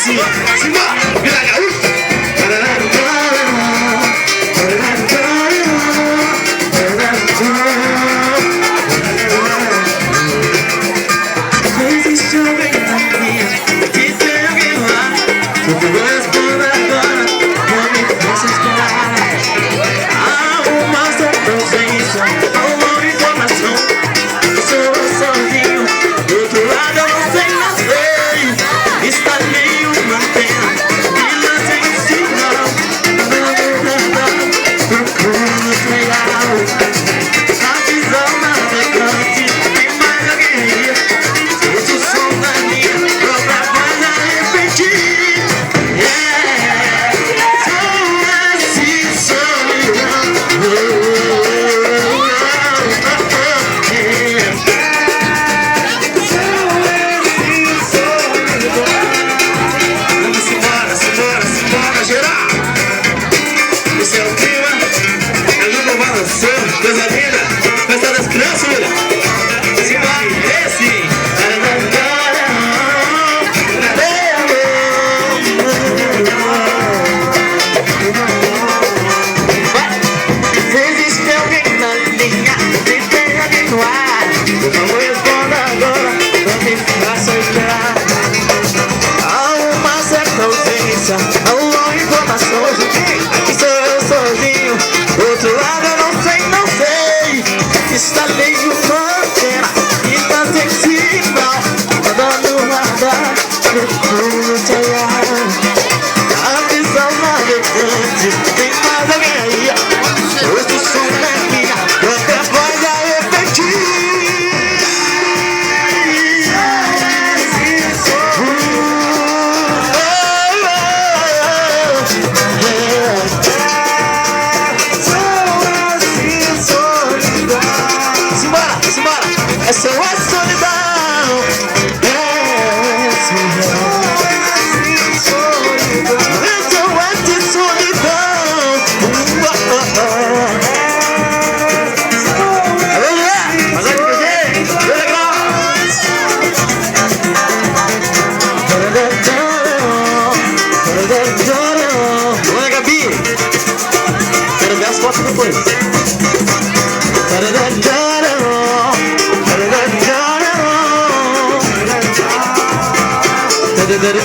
assim. Simbora, vira gaúcho. Existe alguém aqui, que tem alguém lá. Eu vou responder agora, vou me desesperar. Há uma certa ausência, há uma informação. Eu sou sozinho, do outro lado eu não sei. Está meio mantendo, e não tem sinal. Procuro real, a visão navegante. Tem mais alguém aí? Esse o som da minha própria voz a repetir. Sou esse solidão. Esse é o clima, a língua balançando, coisa linda, festa das crianças, olha. Esse vai, esse. Existe alguém na linha, se tem alguém no ar. Por favor, responda agora, não me faça esperar. Há uma certa ausência, há uma informação. Aqui sou eu sozinho, do outro lado eu não sei. Está meio antena, está sem sinal. Andando no radar, procuro te olhar. A visão navegante, tem mais alguém aí? Hoje o som é minha, própria voz a repetir. Essa é a solidão. Essa é solidão. Mas olha que jeito, legal. Olha, Gabi, quero ver as fotos depois. Da da da da da da da da da da da da da da.